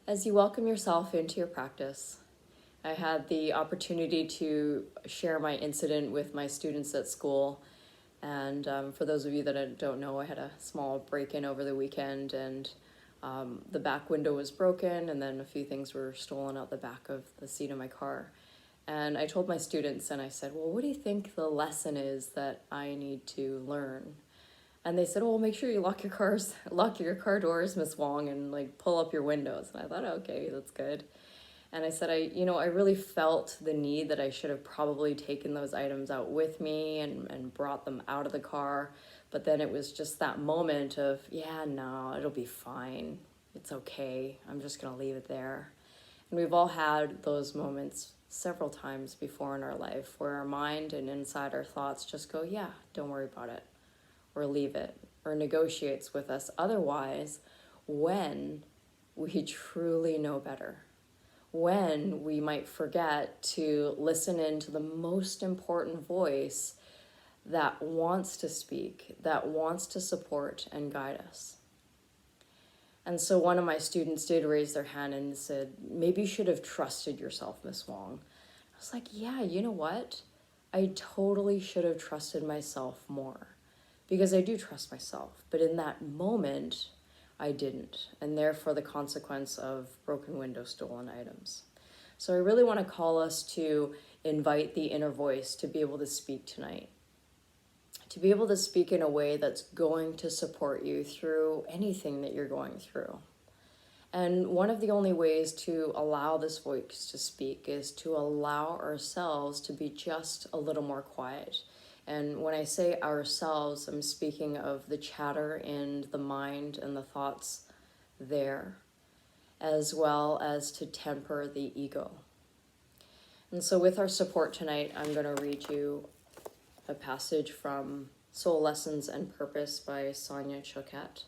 As you welcome yourself into your practice, I had the opportunity to share my incident with my students at school. And for those of you that don't know, I had a small break-in over the weekend, and the back window was broken, and then a few things were stolen out the back of the seat of my car. And I told my students, and I said, well, what do you think the lesson is that I need to learn? And they said, oh, well, make sure you lock your car doors, Miss Wong, and like pull up your windows. And I thought, okay, that's good. And I said, I really felt the need that I should have probably taken those items out with me and brought them out of the car. But then it was just that moment of, yeah, no, it'll be fine. It's okay. I'm just going to leave it there. And we've all had those moments several times before in our life where our mind and inside our thoughts just go, yeah, don't worry about it, or leave it, or negotiates with us otherwise when we truly know better. When we might forget to listen into the most important voice that wants to speak, that wants to support and guide us. And so one of my students did raise their hand and said, maybe you should have trusted yourself, Miss Wong. I was like, yeah, you know what? I totally should have trusted myself more, because I do trust myself. But in that moment, I didn't, and therefore the consequence of broken windows, stolen items. So I really want to call us to invite the inner voice to be able to speak tonight, to be able to speak in a way that's going to support you through anything that you're going through. And one of the only ways to allow this voice to speak is to allow ourselves to be just a little more quiet. And when I say ourselves, I'm speaking of the chatter in the mind and the thoughts there, as well as to temper the ego. And so with our support tonight, I'm going to read you a passage from Soul Lessons and Purpose by Sonia Choquette.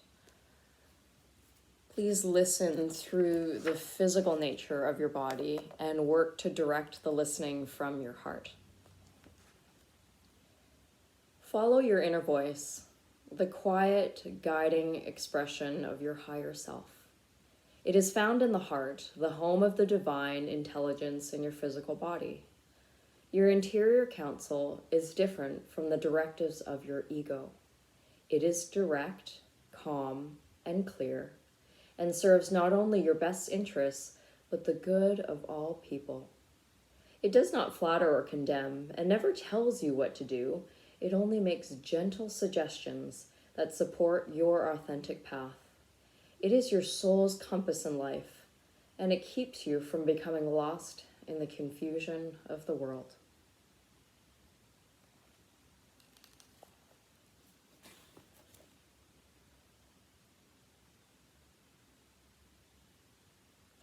Please listen through the physical nature of your body and work to direct the listening from your heart. Follow your inner voice, the quiet, guiding expression of your higher self. It is found in the heart, the home of the divine intelligence in your physical body. Your interior counsel is different from the directives of your ego. It is direct, calm, and clear, and serves not only your best interests, but the good of all people. It does not flatter or condemn, and never tells you what to do. It only makes gentle suggestions that support your authentic path. It is your soul's compass in life, and it keeps you from becoming lost in the confusion of the world.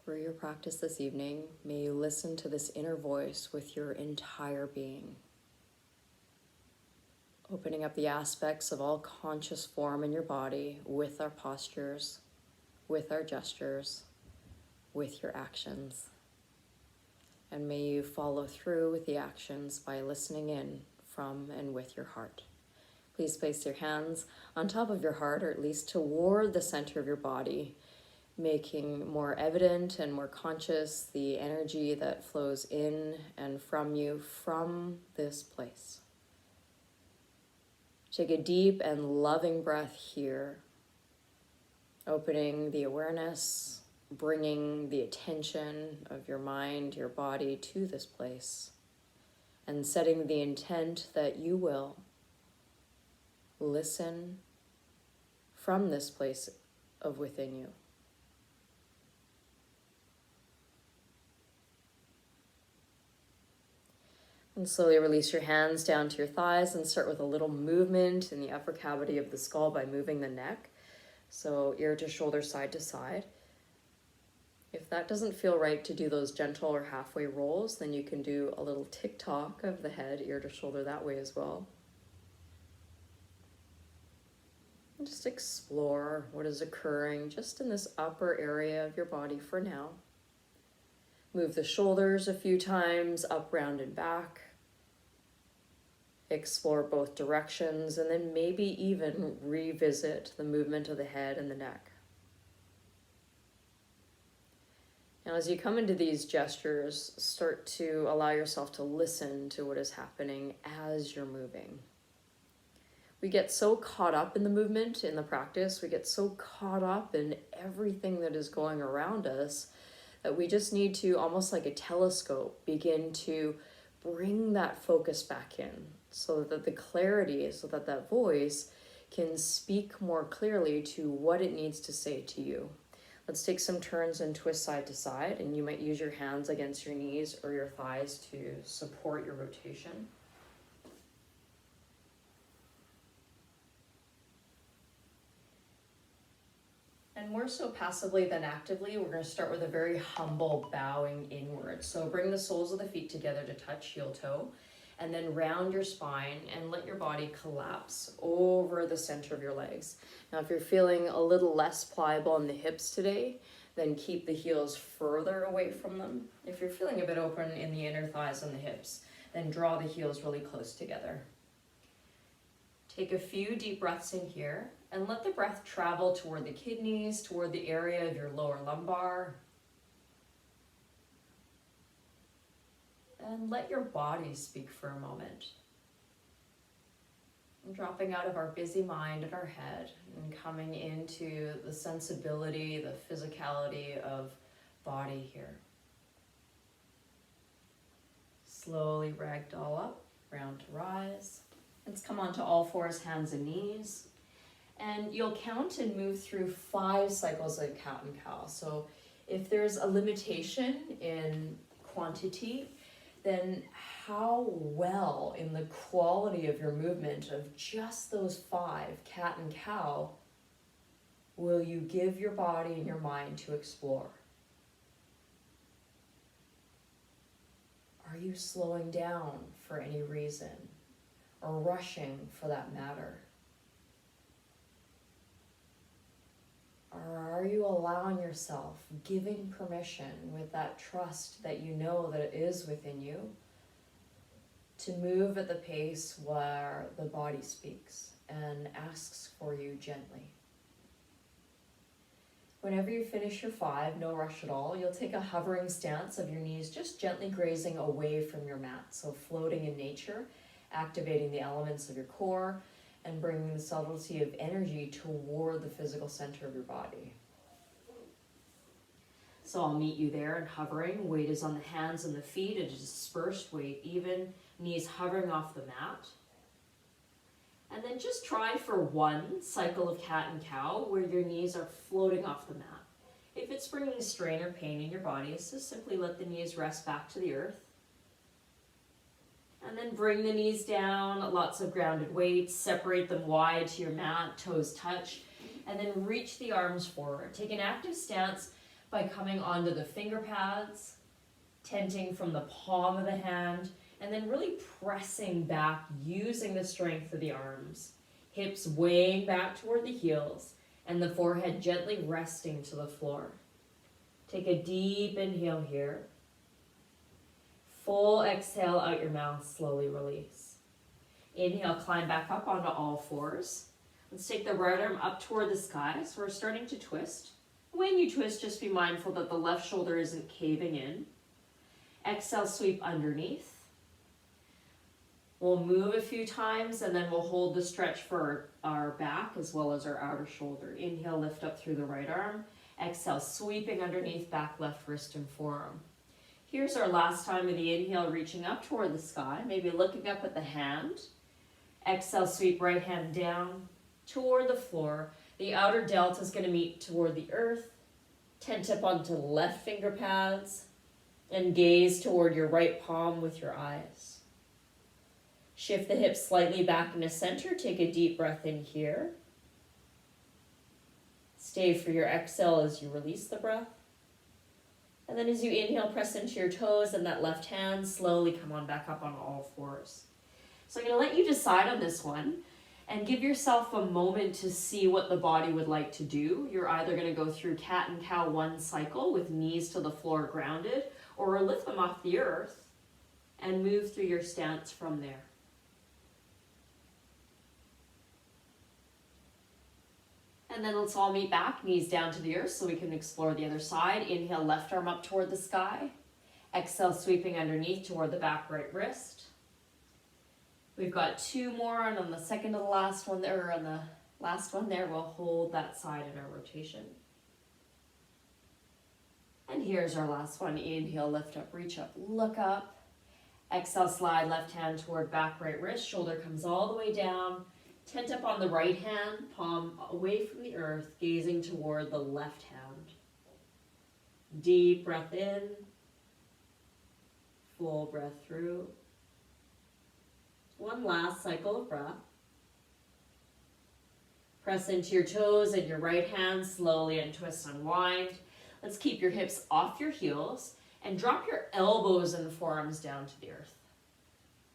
Through your practice this evening, may you listen to this inner voice with your entire being, opening up the aspects of all conscious form in your body with our postures, with our gestures, with your actions. And may you follow through with the actions by listening in from and with your heart. Please place your hands on top of your heart, or at least toward the center of your body, making more evident and more conscious the energy that flows in and from you from this place. Take a deep and loving breath here, opening the awareness, bringing the attention of your mind, your body to this place, and setting the intent that you will listen from this place of within you. And slowly release your hands down to your thighs and start with a little movement in the upper cavity of the skull by moving the neck. So ear to shoulder, side to side. If that doesn't feel right to do those gentle or halfway rolls, then you can do a little tick-tock of the head, ear to shoulder that way as well. And just explore what is occurring just in this upper area of your body for now. Move the shoulders a few times, up, round, and back. Explore both directions, and then maybe even revisit the movement of the head and the neck. Now, as you come into these gestures, start to allow yourself to listen to what is happening as you're moving. We get so caught up in the movement, in the practice, we get so caught up in everything that is going around us that we just need to, almost like a telescope, begin to bring that focus back in so that the clarity, so that that voice can speak more clearly to what it needs to say to you. Let's take some turns and twist side to side, and you might use your hands against your knees or your thighs to support your rotation. And more so passively than actively, we're going to start with a very humble bowing inward. So bring the soles of the feet together to touch heel toe, and then round your spine and let your body collapse over the center of your legs. Now, if you're feeling a little less pliable in the hips today, then keep the heels further away from them. If you're feeling a bit open in the inner thighs and the hips, then draw the heels really close together. Take a few deep breaths in here and let the breath travel toward the kidneys, toward the area of your lower lumbar. And let your body speak for a moment. And dropping out of our busy mind and our head and coming into the sensibility, the physicality of body here. Slowly ragdoll up, round to rise. Let's come onto all fours, hands and knees. And you'll count and move through 5 cycles of cat and cow. So if there's a limitation in quantity, then how well in the quality of your movement of just those 5, cat and cow, will you give your body and your mind to explore? Are you slowing down for any reason, or rushing for that matter? Or are you allowing yourself, giving permission with that trust that you know that it is within you, to move at the pace where the body speaks and asks for you gently? Whenever you finish your 5, no rush at all, you'll take a hovering stance of your knees just gently grazing away from your mat. So floating in nature, activating the elements of your core, and bringing the subtlety of energy toward the physical center of your body. So I'll meet you there and hovering. Weight is on the hands and the feet, a dispersed weight, even knees hovering off the mat. And then just try for 1 cycle of cat and cow where your knees are floating off the mat. If it's bringing strain or pain in your body, so simply let the knees rest back to the earth. And then bring the knees down, lots of grounded weight, separate them wide to your mat, toes touch, and then reach the arms forward. Take an active stance by coming onto the finger pads, tenting from the palm of the hand, and then really pressing back using the strength of the arms. Hips weighing back toward the heels, and the forehead gently resting to the floor. Take a deep inhale here. Full exhale out your mouth, slowly release. Inhale, climb back up onto all fours. Let's take the right arm up toward the sky. So we're starting to twist. When you twist, just be mindful that the left shoulder isn't caving in. Exhale, sweep underneath. We'll move a few times and then we'll hold the stretch for our back as well as our outer shoulder. Inhale, lift up through the right arm. Exhale, sweeping underneath, back, left wrist and forearm. Here's our last time of the inhale, reaching up toward the sky, maybe looking up at the hand. Exhale, sweep right hand down toward the floor. The outer delta is going to meet toward the earth. Tent up onto the left finger pads and gaze toward your right palm with your eyes. Shift the hips slightly back into center. Take a deep breath in here. Stay for your exhale as you release the breath. And then as you inhale, press into your toes and that left hand, slowly come on back up on all fours. So I'm going to let you decide on this one and give yourself a moment to see what the body would like to do. You're either going to go through cat and cow 1 cycle with knees to the floor grounded, or lift them off the earth and move through your stance from there. And then let's all meet back, knees down to the earth so we can explore the other side. Inhale, left arm up toward the sky. Exhale, sweeping underneath toward the back right wrist. We've got 2 more, and on the second to the last one there, or on the last one there, we'll hold that side in our rotation. And here's our last one. Inhale, lift up, reach up, look up. Exhale, slide left hand toward back right wrist. Shoulder comes all the way down. Tent up on the right hand, palm away from the earth, gazing toward the left hand. Deep breath in. Full breath through. One last cycle of breath. Press into your toes and your right hand, slowly untwist, unwind. Let's keep your hips off your heels and drop your elbows and forearms down to the earth.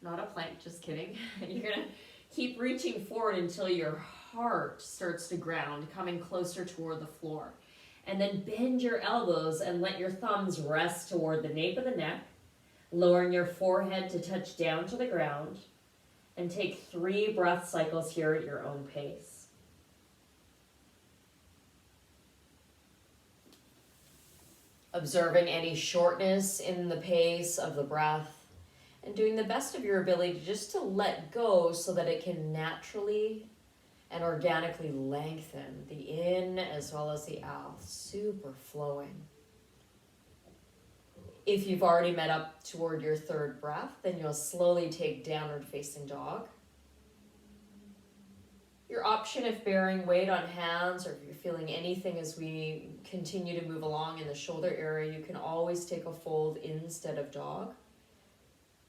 Not a plank, just kidding. You're gonna keep reaching forward until your heart starts to ground, coming closer toward the floor. And then bend your elbows and let your thumbs rest toward the nape of the neck, lowering your forehead to touch down to the ground. And take 3 breath cycles here at your own pace. Observing any shortness in the pace of the breath and doing the best of your ability just to let go so that it can naturally and organically lengthen the in as well as the out, super flowing. If you've already met up toward your 3rd breath, then you'll slowly take downward facing dog. Your option, if bearing weight on hands or if you're feeling anything as we continue to move along in the shoulder area, you can always take a fold instead of dog.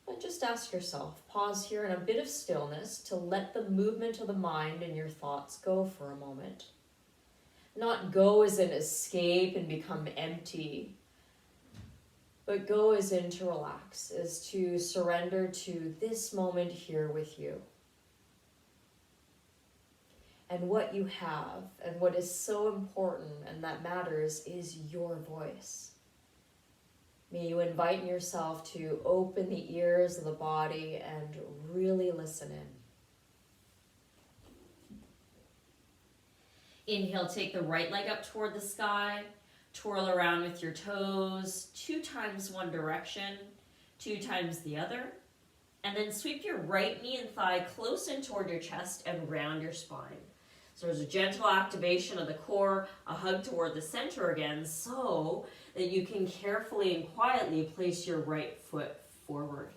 But just ask yourself, pause here in a bit of stillness to let the movement of the mind and your thoughts go for a moment. Not go as in escape and become empty, but go as in to relax, as to surrender to this moment here with you. And what you have, and what is so important and that matters, is your voice. May you invite yourself to open the ears of the body and really listen in. Inhale, take the right leg up toward the sky. Twirl around with your toes, 2 times one direction, 2 times the other. And then sweep your right knee and thigh close in toward your chest and round your spine. So there's a gentle activation of the core, a hug toward the center again, so that you can carefully and quietly place your right foot forward.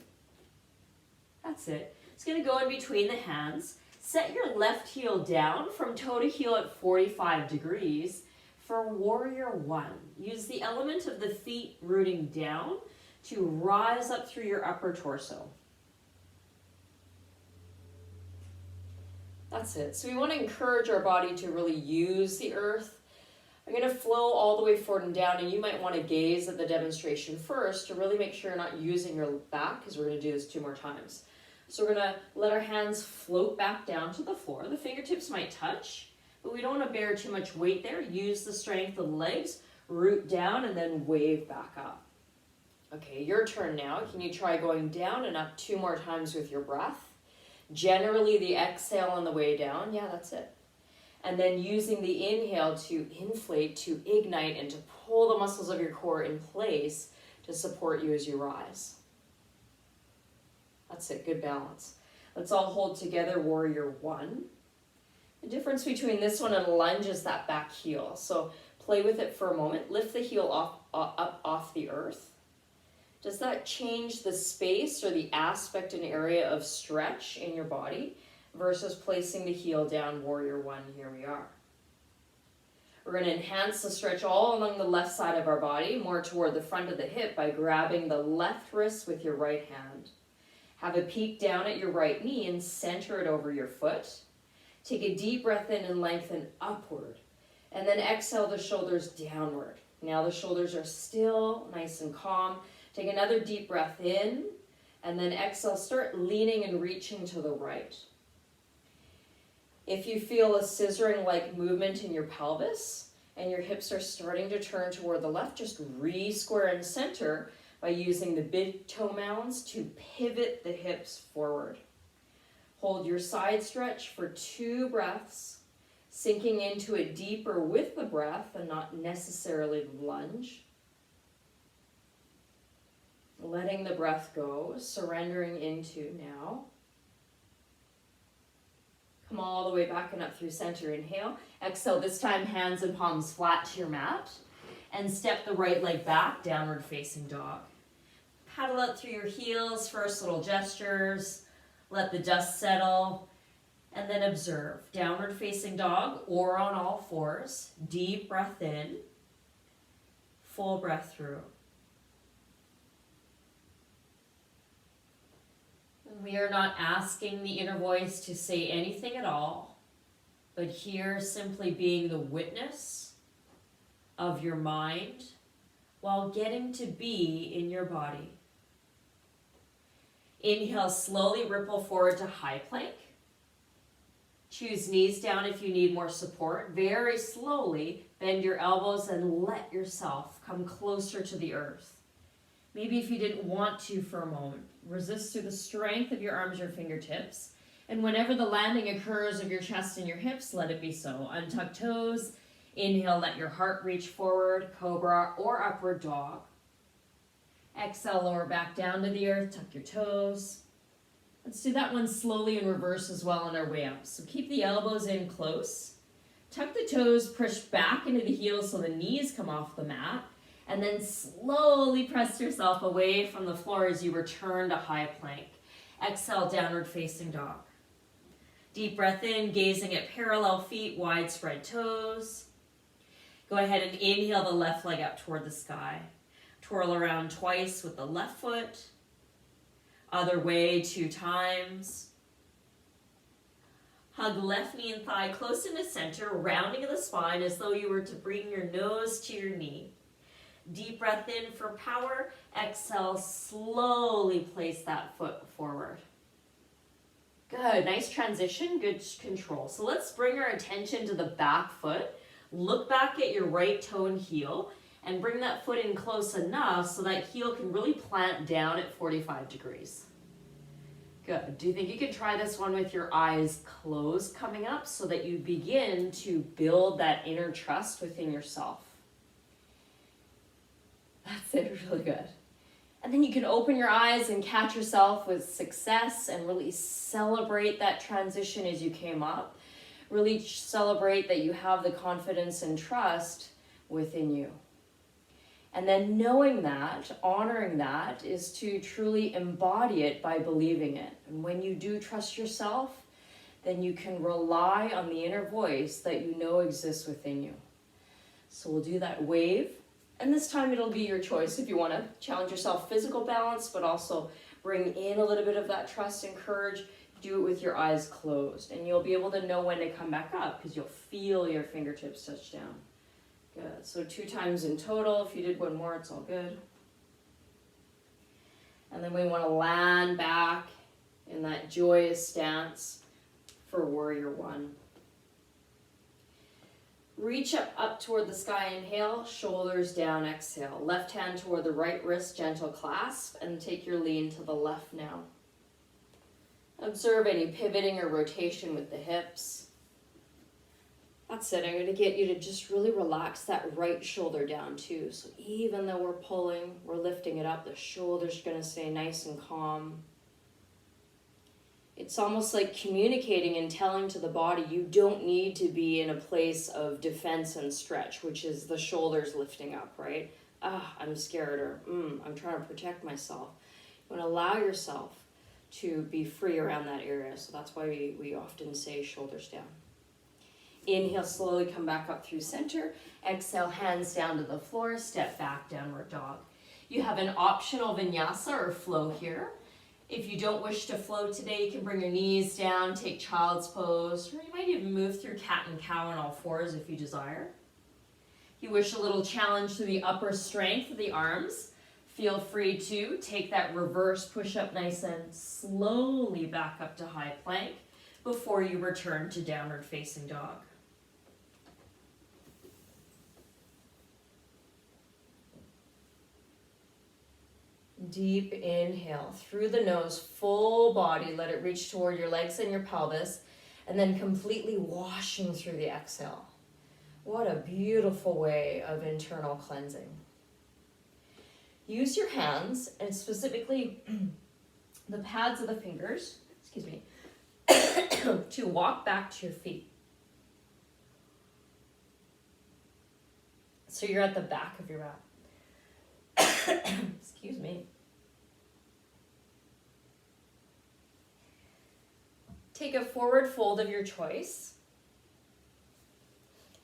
That's it. It's going to go in between the hands. Set your left heel down from toe to heel at 45 degrees. For warrior 1, use the element of the feet rooting down to rise up through your upper torso. That's it. So we want to encourage our body to really use the earth. I'm going to flow all the way forward and down, and you might want to gaze at the demonstration first to really make sure you're not using your back, because we're going to do this 2 more times. So we're going to let our hands float back down to the floor. The fingertips might touch, but we don't want to bear too much weight there. Use the strength of the legs, root down, and then wave back up. Okay, your turn now. Can you try going down and up 2 more times with your breath? Generally, the exhale on the way down. Yeah, that's it. And then using the inhale to inflate, to ignite, and to pull the muscles of your core in place to support you as you rise. That's it, good balance. Let's all hold together, warrior 1. The difference between this one and a lunge is that back heel. So play with it for a moment. Lift the heel up off the earth. Does that change the space or the aspect and area of stretch in your body versus placing the heel down, warrior 1? Here we are. We're going to enhance the stretch all along the left side of our body, more toward the front of the hip, by grabbing the left wrist with your right hand. Have a peek down at your right knee and center it over your foot. Take a deep breath in and lengthen upward. And then exhale the shoulders downward. Now the shoulders are still, nice and calm. Take another deep breath in, and then exhale, start leaning and reaching to the right. If you feel a scissoring-like movement in your pelvis, and your hips are starting to turn toward the left, just re-square and center by using the big toe mounds to pivot the hips forward. Hold your side stretch for 2 breaths. Sinking into it deeper with the breath and not necessarily lunge. Letting the breath go, surrendering into now. Come all the way back and up through center. Inhale. Exhale, this time hands and palms flat to your mat. And step the right leg back, downward facing dog. Paddle out through your heels, first little gestures. Let the dust settle. And then observe. Downward facing dog or on all fours. Deep breath in. Full breath through. We are not asking the inner voice to say anything at all, but here simply being the witness of your mind while getting to be in your body. Inhale, slowly ripple forward to high plank. Choose knees down if you need more support. Very slowly bend your elbows and let yourself come closer to the earth. Maybe if you didn't want to for a moment, resist through the strength of your arms or fingertips. And whenever the landing occurs of your chest and your hips, let it be so. Untuck toes. Inhale, let your heart reach forward, cobra or upward dog. Exhale, lower back down to the earth, tuck your toes. Let's do that one slowly in reverse as well on our way up. So keep the elbows in close. Tuck the toes, push back into the heels so the knees come off the mat. And then slowly press yourself away from the floor as you return to high plank. Exhale, downward facing dog. Deep breath in, gazing at parallel feet, wide spread toes. Go ahead and inhale the left leg up toward the sky. Twirl around twice with the left foot. Other way 2 times. Hug left knee and thigh close into center, rounding of the spine as though you were to bring your nose to your knee. Deep breath in for power. Exhale, slowly place that foot forward. Good, nice transition, good control. So let's bring our attention to the back foot. Look back at your right toe and heel and bring that foot in close enough so that heel can really plant down at 45 degrees. Good. Do you think you could try this one with your eyes closed coming up so that you begin to build that inner trust within yourself? That's it, really good. And then you can open your eyes and catch yourself with success and really celebrate that transition as you came up. Really celebrate that you have the confidence and trust within you. And then knowing that, honoring that, is to truly embody it by believing it. And when you do trust yourself, then you can rely on the inner voice that you know exists within you. So we'll do that wave. And this time it'll be your choice if you want to challenge yourself physical balance, but also bring in a little bit of that trust and courage. Do it with your eyes closed. And you'll be able to know when to come back up because you'll feel your fingertips touch down. Good. So 2 times in total. If you did one more, it's all good. And then we want to land back in that joyous stance for warrior 1. Reach up toward the sky, inhale, shoulders down, exhale. Left hand toward the right wrist, gentle clasp, and take your lean to the left now. Observe any pivoting or rotation with the hips. That's it. I'm going to get you to just really relax that right shoulder down too. So even though we're pulling, we're lifting it up, the shoulder's going to stay nice and calm. It's almost like communicating and telling to the body you don't need to be in a place of defense and stretch, which is the shoulders lifting up, right? I'm scared, or I'm trying to protect myself. You want to allow yourself to be free around that area. So that's why we often say shoulders down. Inhale, slowly come back up through center. Exhale, hands down to the floor, step back, downward dog. You have an optional vinyasa or flow here. If you don't wish to flow today, you can bring your knees down, take child's pose, or you might even move through cat and cow on all fours if you desire. If you wish a little challenge through the upper strength of the arms, feel free to take that reverse push-up nice and slowly back up to high plank before you return to downward facing dog. Deep inhale through the nose, full body. Let it reach toward your legs and your pelvis. and then completely washing through the exhale. What a beautiful way of internal cleansing. Use your hands, and specifically the pads of the fingers, excuse me, to walk back to your feet. So you're at the back of your mat. Excuse me. Take a forward fold of your choice.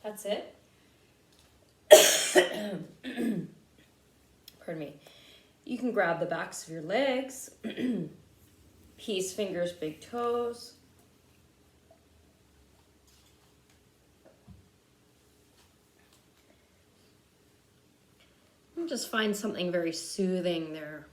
That's it. Pardon me. You can grab the backs of your legs. Peace fingers, big toes. And just find something very soothing there.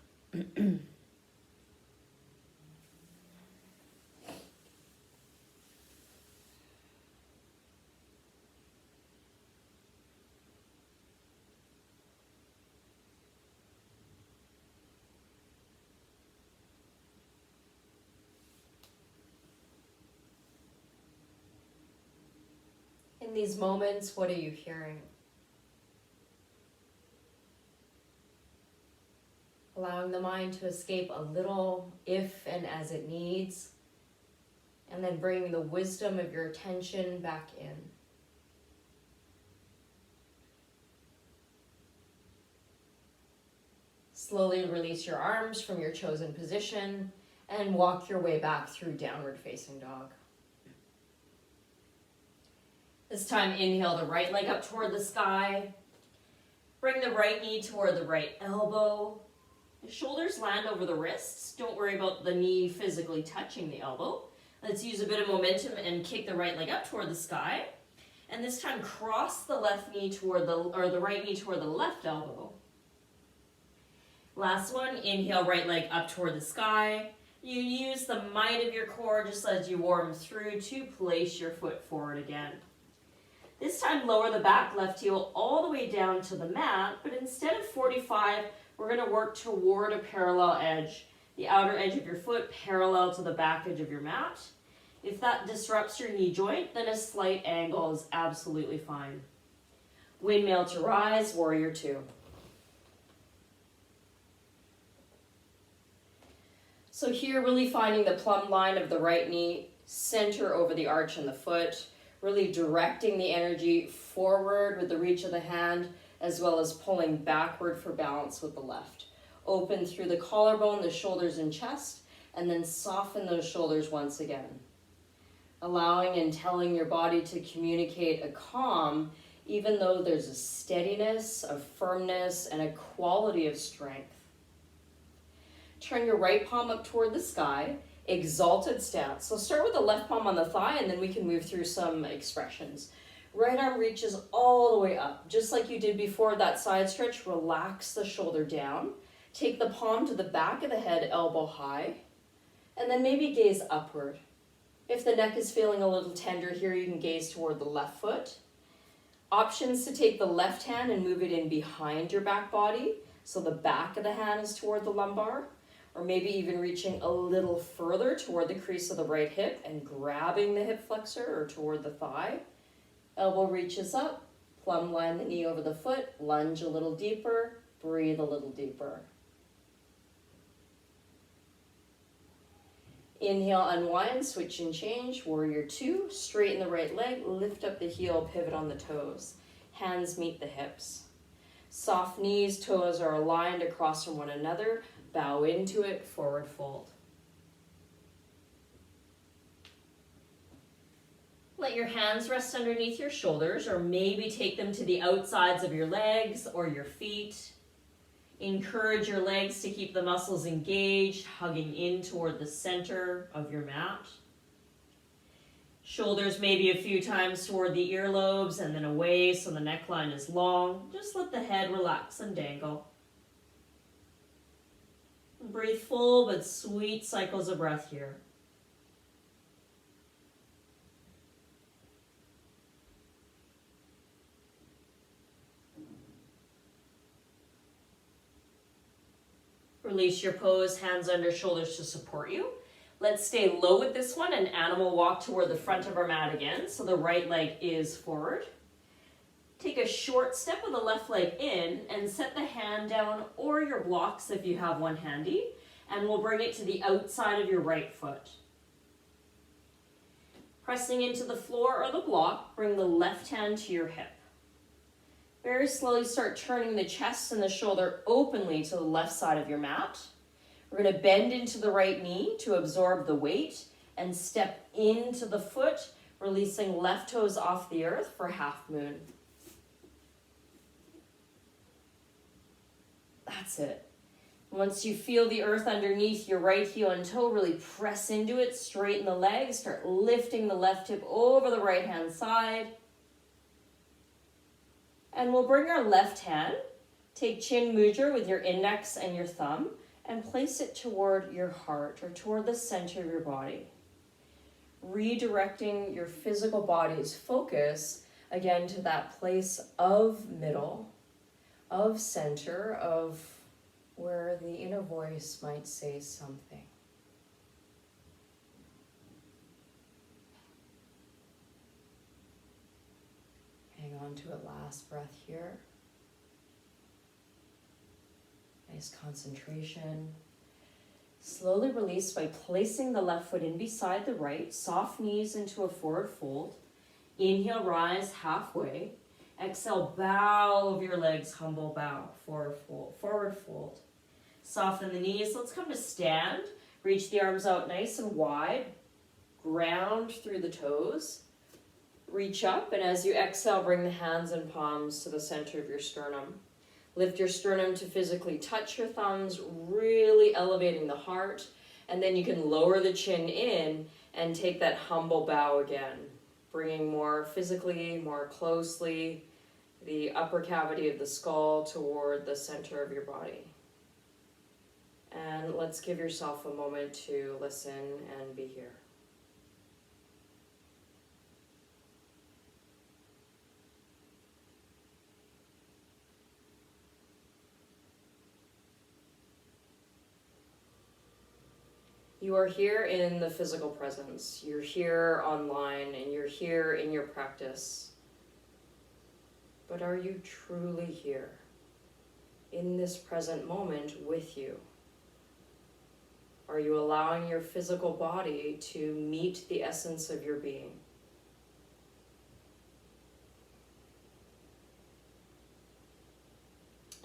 In these moments, what are you hearing? Allowing the mind to escape a little if and as it needs, and then bringing the wisdom of your attention back in. Slowly release your arms from your chosen position and walk your way back through downward facing dog. This time, inhale the right leg up toward the sky. Bring the right knee toward the right elbow. The shoulders land over the wrists. Don't worry about the knee physically touching the elbow. Let's use a bit of momentum and kick the right leg up toward the sky. And this time, cross the left knee toward the right knee toward the left elbow. Last one, inhale right leg up toward the sky. You use the might of your core just as you warm through to place your foot forward again. This time, lower the back left heel all the way down to the mat, but instead of 45, we're going to work toward a parallel edge, the outer edge of your foot parallel to the back edge of your mat. If that disrupts your knee joint, then a slight angle is absolutely fine. Windmill to rise, warrior two. So here, really finding the plumb line of the right knee, center over the arch in the foot, really directing the energy forward with the reach of the hand, as well as pulling backward for balance with the left. Open through the collarbone, the shoulders and chest, and then soften those shoulders once again. Allowing and telling your body to communicate a calm, even though there's a steadiness, a firmness, and a quality of strength. Turn your right palm up toward the sky, exalted stance. So start with the left palm on the thigh, and then we can move through some expressions. Right arm reaches all the way up, just like you did before that side stretch. Relax the shoulder down. Take the palm to the back of the head, elbow high, and then maybe gaze upward. If the neck is feeling a little tender here, you can gaze toward the left foot. Options to take the left hand and move it in behind your back body, so the back of the hand is toward the lumbar, or maybe even reaching a little further toward the crease of the right hip and grabbing the hip flexor or toward the thigh. Elbow reaches up, plumb line the knee over the foot, lunge a little deeper, breathe a little deeper. Inhale, unwind, switch and change, warrior two, straighten the right leg, lift up the heel, pivot on the toes. Hands meet the hips. Soft knees, toes are aligned across from one another. Bow into it, forward fold. Let your hands rest underneath your shoulders, or maybe take them to the outsides of your legs or your feet. Encourage your legs to keep the muscles engaged, hugging in toward the center of your mat. Shoulders maybe a few times toward the earlobes and then away so the neckline is long. Just let the head relax and dangle. Breathe full but sweet cycles of breath here. Release your pose, hands under shoulders to support you. Let's stay low with this one and animal walk toward the front of our mat again. So the right leg is forward. Take a short step with the left leg in and set the hand down or your blocks if you have one handy. And we'll bring it to the outside of your right foot. Pressing into the floor or the block, bring the left hand to your hip. Very slowly start turning the chest and the shoulder openly to the left side of your mat. We're going to bend into the right knee to absorb the weight and step into the foot, releasing left toes off the earth for half moon. That's it. Once you feel the earth underneath your right heel and toe, really press into it, straighten the legs, start lifting the left hip over the right hand side. And we'll bring our left hand, take chin mudra with your index and your thumb, and place it toward your heart or toward the center of your body. Redirecting your physical body's focus again to that place of middle, of center, of where the inner voice might say something. Hang on to a last breath here. Nice concentration. Slowly release by placing the left foot in beside the right, soft knees into a forward fold. Inhale, rise halfway. Exhale, bow of your legs, humble bow, forward fold. Soften the knees. Let's come to stand. Reach the arms out nice and wide. Ground through the toes. Reach up, and as you exhale, bring the hands and palms to the center of your sternum. Lift your sternum to physically touch your thumbs, really elevating the heart. And then you can lower the chin in and take that humble bow again, bringing more physically, more closely the upper cavity of the skull toward the center of your body. And let's give yourself a moment to listen and be here. You are here in the physical presence. You're here online and you're here in your practice. But are you truly here in this present moment with you? Are you allowing your physical body to meet the essence of your being?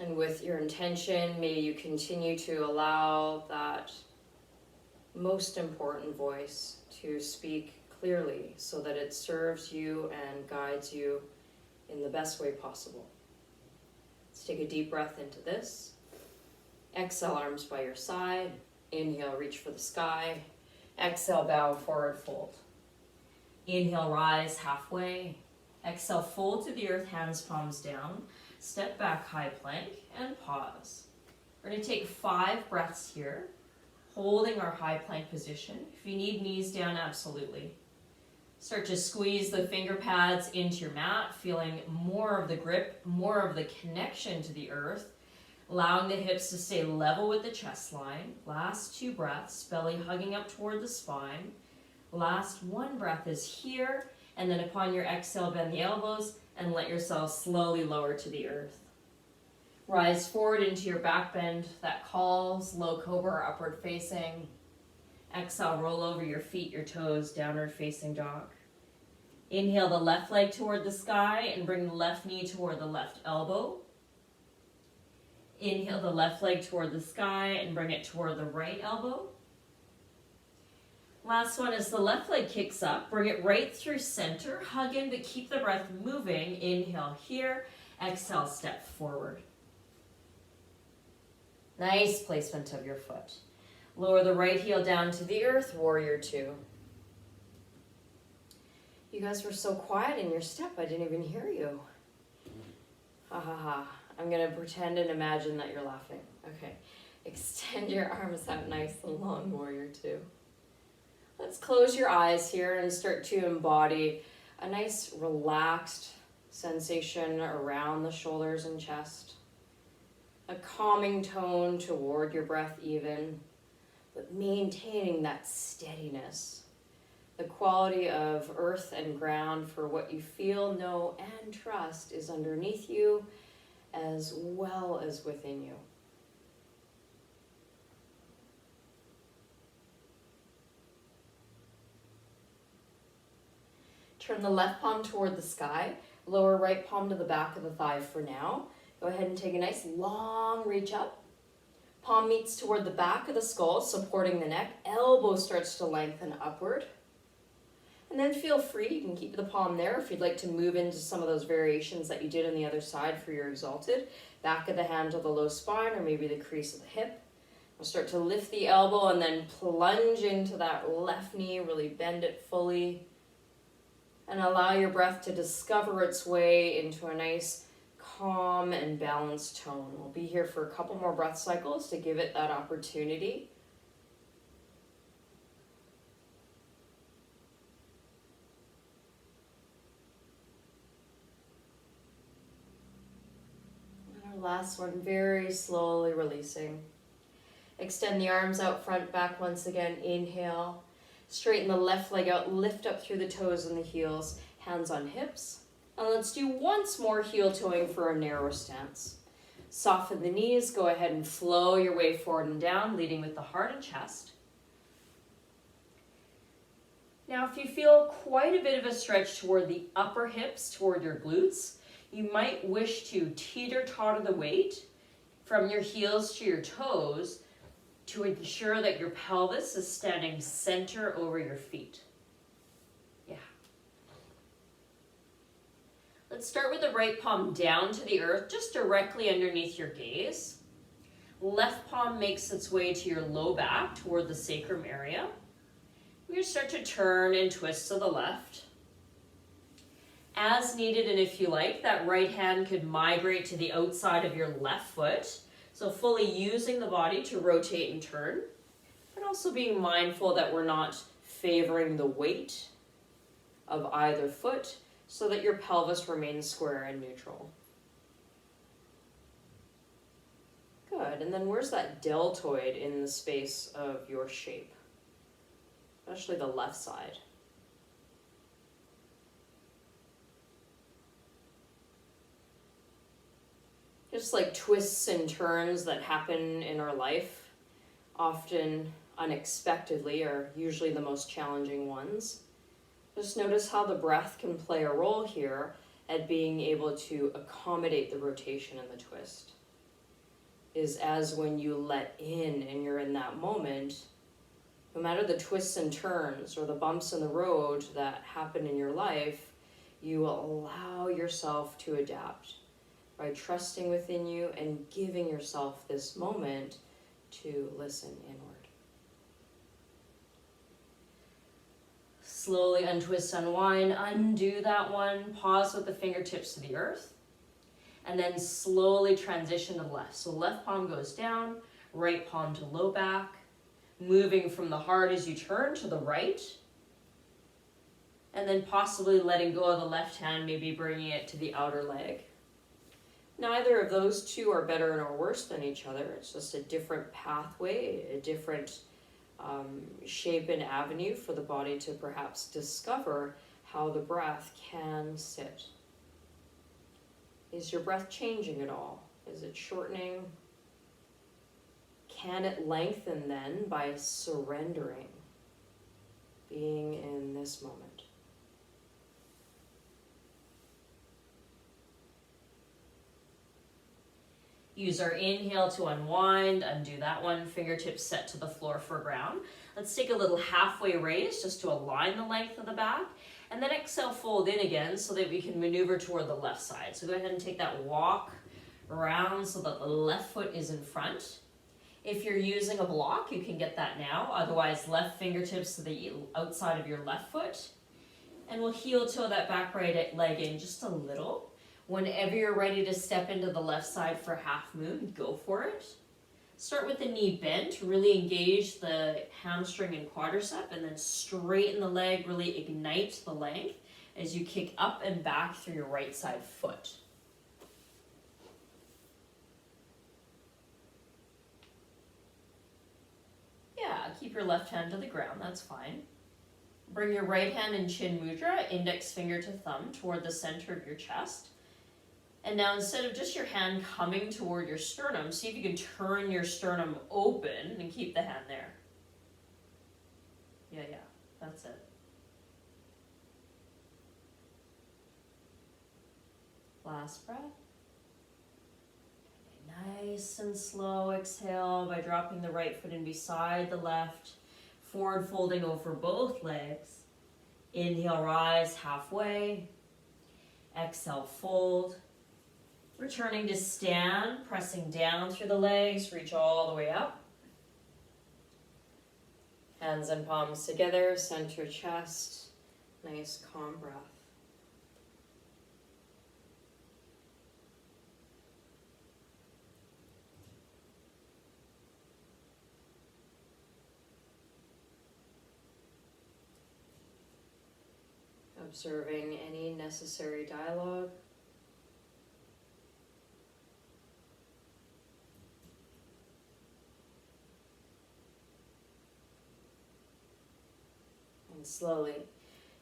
And with your intention, may you continue to allow that most important voice to speak clearly so that it serves you and guides you in the best way possible. Let's take a deep breath into this. Exhale, arms by your side. Inhale, reach for the sky. Exhale, bow, forward fold. Inhale, rise halfway. Exhale, fold to the earth, hands, palms down. Step back, high plank, and pause. We're going to take 5 breaths here, holding our high plank position. If you need knees down, absolutely. Start to squeeze the finger pads into your mat, feeling more of the grip, more of the connection to the earth, allowing the hips to stay level with the chest line. Last 2 breaths, belly hugging up toward the spine. Last 1 breath is here, and then upon your exhale, bend the elbows and let yourself slowly lower to the earth. Rise forward into your back bend that calls, low cobra or upward facing. Exhale, roll over your feet, your toes, downward facing dog. Inhale the left leg toward the sky and bring the left knee toward the left elbow. Inhale the left leg toward the sky and bring it toward the right elbow. Last one is the left leg kicks up. Bring it right through center. Hug in, but keep the breath moving. Inhale here. Exhale, step forward. Nice placement of your foot. Lower the right heel down to the earth, warrior 2. You guys were so quiet in your step, I didn't even hear you. Ha ha ha. I'm going to pretend and imagine that you're laughing. Okay. Extend your arms out nice and long, warrior 2. Let's close your eyes here and start to embody a nice relaxed sensation around the shoulders and chest. A calming tone toward your breath even. but maintaining that steadiness, the quality of earth and ground for what you feel, know, and trust is underneath you as well as within you. Turn the left palm toward the sky, lower right palm to the back of the thigh for now. Go ahead and take a nice long reach up. Palm meets toward the back of the skull, supporting the neck. Elbow starts to lengthen upward. And then feel free, you can keep the palm there if you'd like to move into some of those variations that you did on the other side for your exalted. Back of the hand to the low spine, or maybe the crease of the hip. We'll start to lift the elbow and then plunge into that left knee, really bend it fully. And allow your breath to discover its way into a nice, calm and balanced tone. We'll be here for a couple more breath cycles to give it that opportunity. And our last one, very slowly releasing. Extend the arms out front, back once again. Inhale. Straighten the left leg out, lift up through the toes and the heels, hands on hips. And let's do once more heel toeing for a narrow stance. Soften the knees, go ahead and flow your way forward and down, leading with the heart and chest. Now, if you feel quite a bit of a stretch toward the upper hips, toward your glutes, you might wish to teeter-totter the weight from your heels to your toes to ensure that your pelvis is standing center over your feet. Yeah. Let's start with the right palm down to the earth, just directly underneath your gaze. Left palm makes its way to your low back toward the sacrum area. We're going to start to turn and twist to the left. As needed, and if you like, that right hand could migrate to the outside of your left foot. So fully using the body to rotate and turn, but also being mindful that we're not favoring the weight of either foot so that your pelvis remains square and neutral. Good, and then where's that deltoid in the space of your shape? Especially the left side. Just like twists and turns that happen in our life, often unexpectedly, are usually the most challenging ones. Just notice how the breath can play a role here at being able to accommodate the rotation and the twist. Is as when you let in and you're in that moment, no matter the twists and turns or the bumps in the road that happen in your life, you will allow yourself to adapt by trusting within you and giving yourself this moment to listen inward. Slowly untwist, unwind, undo that one, pause with the fingertips to the earth, and then slowly transition to the left. So left palm goes down, right palm to low back, moving from the heart as you turn to the right, and then possibly letting go of the left hand, maybe bringing it to the outer leg. Neither of those two are better nor worse than each other. It's just a different pathway, a different shape and avenue for the body to perhaps discover how the breath can sit. Is your breath changing at all? Is it shortening? Can it lengthen then by surrendering, being in this moment? Use our inhale to unwind, undo that one, fingertips set to the floor for ground. Let's take a little halfway raise just to align the length of the back, and then exhale, fold in again so that we can maneuver toward the left side. So go ahead and take that walk around so that the left foot is in front. If you're using a block, you can get that now. Otherwise, left fingertips to the outside of your left foot. And we'll heel toe that back right leg in just a little. Whenever you're ready to step into the left side for half moon, go for it. Start with the knee bent, really engage the hamstring and quadricep, and then straighten the leg, really ignite the length as you kick up and back through your right side foot. Yeah, keep your left hand to the ground, that's fine. Bring your right hand in chin mudra, index finger to thumb, toward the center of your chest. And now instead of just your hand coming toward your sternum, see if you can turn your sternum open and keep the hand there. Yeah, that's it. Last breath. Nice and slow exhale by dropping the right foot in beside the left, forward folding over both legs. Inhale, rise halfway. Exhale, fold. Returning to stand, pressing down through the legs, reach all the way up. Hands and palms together, center chest. Nice calm breath. Observing any necessary dialogue. And slowly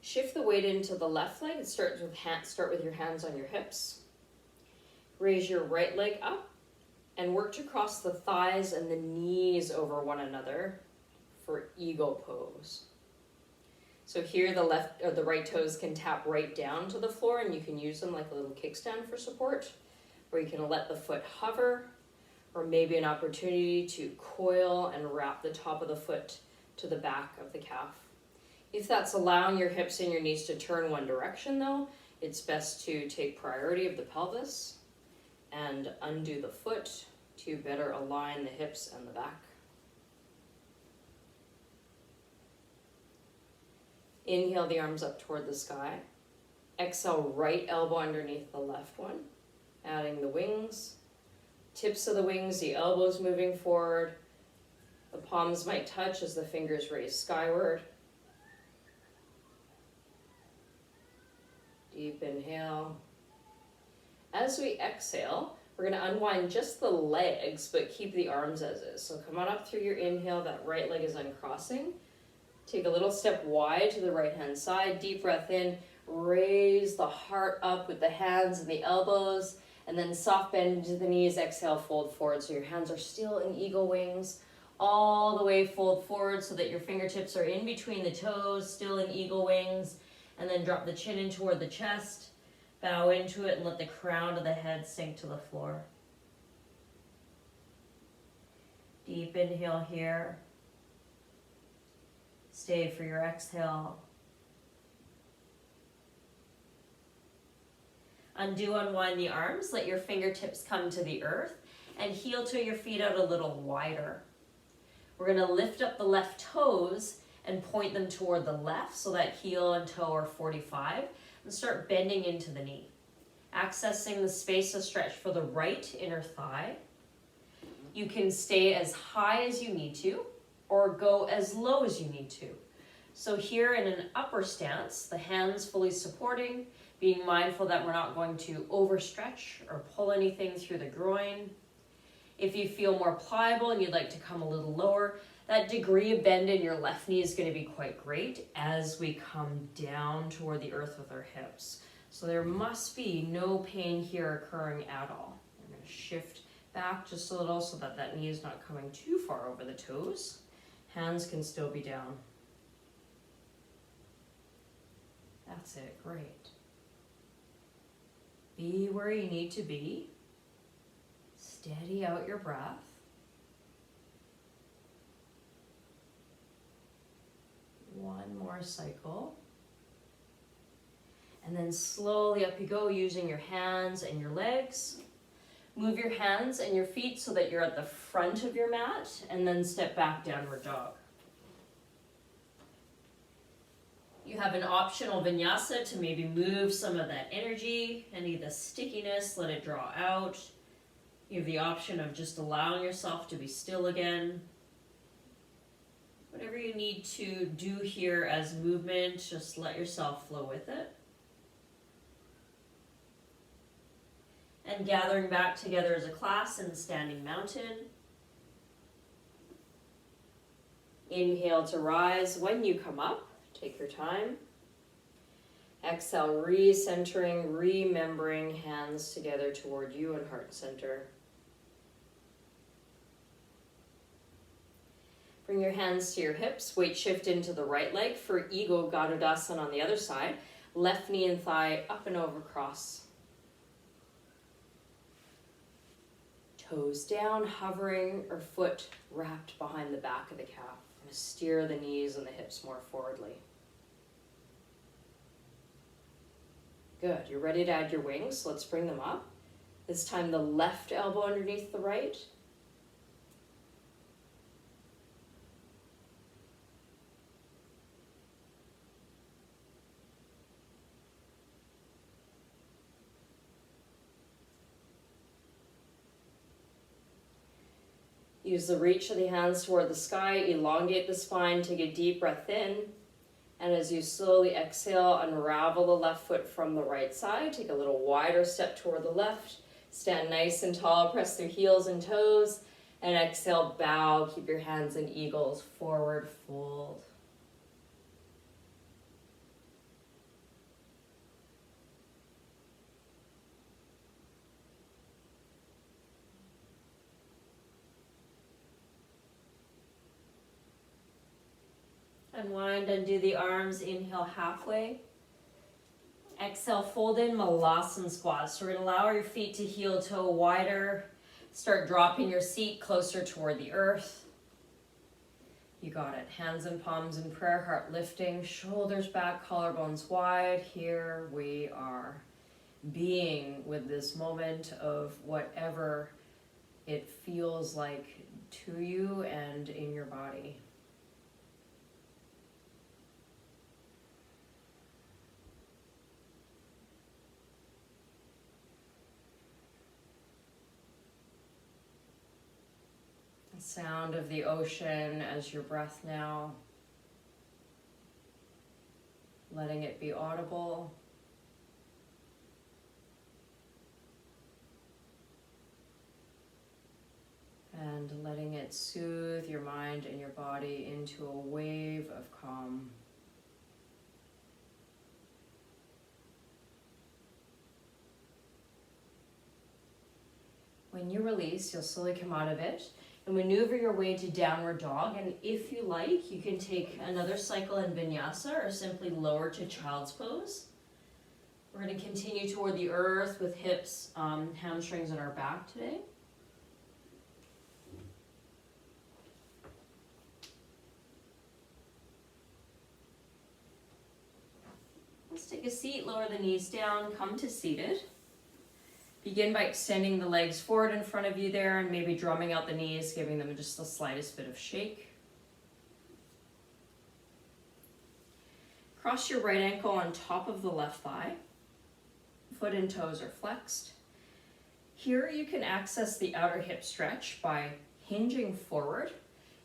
shift the weight into the left leg. It starts with start with your hands on your hips. Raise your right leg up and work to cross the thighs and the knees over one another for eagle pose. So here the left or the right toes can tap right down to the floor, and you can use them like a little kickstand for support, or you can let the foot hover, or maybe an opportunity to coil and wrap the top of the foot to the back of the calf. If that's allowing your hips and your knees to turn one direction though, it's best to take priority of the pelvis and undo the foot to better align the hips and the back. Inhale the arms up toward the sky. Exhale, right elbow underneath the left one. Adding the wings. Tips of the wings, the elbows moving forward. The palms might touch as the fingers raise skyward. Deep inhale. As we exhale, we're going to unwind just the legs, but keep the arms as is. So come on up through your inhale. That right leg is uncrossing. Take a little step wide to the right-hand side. Deep breath in. Raise the heart up with the hands and the elbows. And then soft bend into the knees. Exhale, fold forward. So your hands are still in eagle wings. All the way fold forward so that your fingertips are in between the toes, still in eagle wings. And then drop the chin in toward the chest. Bow into it and let the crown of the head sink to the floor. Deep inhale here. Stay for your exhale. Undo, unwind the arms. Let your fingertips come to the earth and heel to your feet out a little wider. We're going to lift up the left toes and point them toward the left so that heel and toe are 45 and start bending into the knee. Accessing the space of stretch for the right inner thigh. You can stay as high as you need to or go as low as you need to. So here in an upper stance, the hands fully supporting, being mindful that we're not going to overstretch or pull anything through the groin. If you feel more pliable and you'd like to come a little lower, that degree of bend in your left knee is going to be quite great as we come down toward the earth with our hips. So there must be no pain here occurring at all. I'm going to shift back just a little so that that knee is not coming too far over the toes. Hands can still be down. That's it, great. Be where you need to be. Steady out your breath. One more cycle. And then slowly up you go using your hands and your legs. Move your hands and your feet so that you're at the front of your mat, and then step back, downward dog. You have an optional vinyasa to maybe move some of that energy, any of the stickiness, let it draw out. You have the option of just allowing yourself to be still again. Whatever you need to do here as movement, just let yourself flow with it. And gathering back together as a class in the standing mountain. Inhale to rise. When you come up, take your time. Exhale, re-centering, remembering, hands together toward you and heart center. Bring your hands to your hips, weight shift into the right leg for Ego Garudasana on the other side. Left knee and thigh up and over, cross. Toes down, hovering, or foot wrapped behind the back of the calf. I'm going to steer the knees and the hips more forwardly. Good, you're ready to add your wings, so let's bring them up. This time the left elbow underneath the right. Use the reach of the hands toward the sky, elongate the spine, take a deep breath in. And as you slowly exhale, unravel the left foot from the right side. Take a little wider step toward the left. Stand nice and tall, press through heels and toes. And exhale, bow, keep your hands in eagles, forward fold. Unwind, undo the arms, inhale halfway. Exhale, fold in Malasana squat. So we're going to allow your feet to heel toe wider. Start dropping your seat closer toward the earth. You got it. Hands and palms in prayer, heart lifting, shoulders back, collarbones wide. Here we are, being with this moment of whatever it feels like to you and in your body. Sound of the ocean as your breath now, letting it be audible. And letting it soothe your mind and your body into a wave of calm. When you release, you'll slowly come out of it and maneuver your way to downward dog. And if you like, you can take another cycle in vinyasa or simply lower to child's pose. We're going to continue toward the earth with hips, hamstrings, and our back today. Let's take a seat, lower the knees down, come to seated. Begin by extending the legs forward in front of you there and maybe drumming out the knees, giving them just the slightest bit of shake. Cross your right ankle on top of the left thigh. Foot and toes are flexed. Here you can access the outer hip stretch by hinging forward,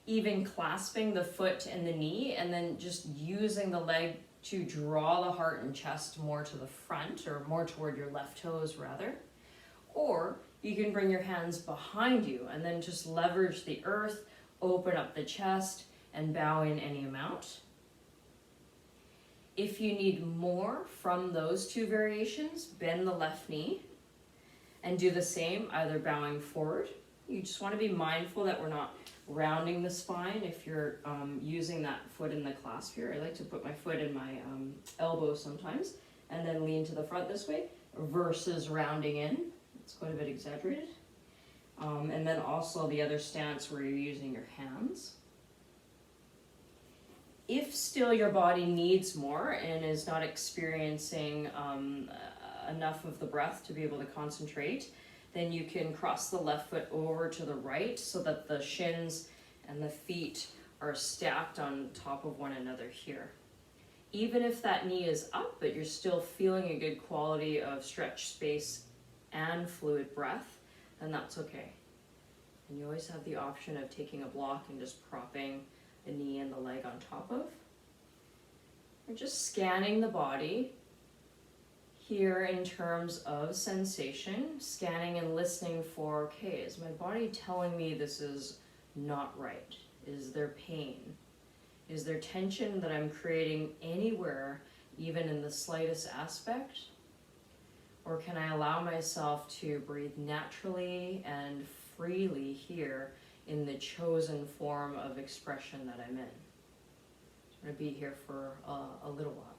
even clasping the foot and the knee, and then just using the leg to draw the heart and chest more to the front, or more toward your left toes rather. Or you can bring your hands behind you and then just leverage the earth, open up the chest, and bow in any amount. If you need more from those two variations, bend the left knee and do the same, either bowing forward. You just want to be mindful that we're not rounding the spine if you're using that foot in the clasp here. I like to put my foot in my elbow sometimes and then lean to the front this way versus rounding in. It's quite a bit exaggerated. And then also the other stance where you're using your hands. If still your body needs more and is not experiencing enough of the breath to be able to concentrate, then you can cross the left foot over to the right so that the shins and the feet are stacked on top of one another here. Even if that knee is up, but you're still feeling a good quality of stretch space and fluid breath, then that's okay. And you always have the option of taking a block and just propping the knee and the leg on top of. We're just scanning the body here in terms of sensation, scanning and listening for, okay, is my body telling me this is not right? Is there pain? Is there tension that I'm creating anywhere, even in the slightest aspect? Or can I allow myself to breathe naturally and freely here in the chosen form of expression that I'm in? I'm going to be here for a little while.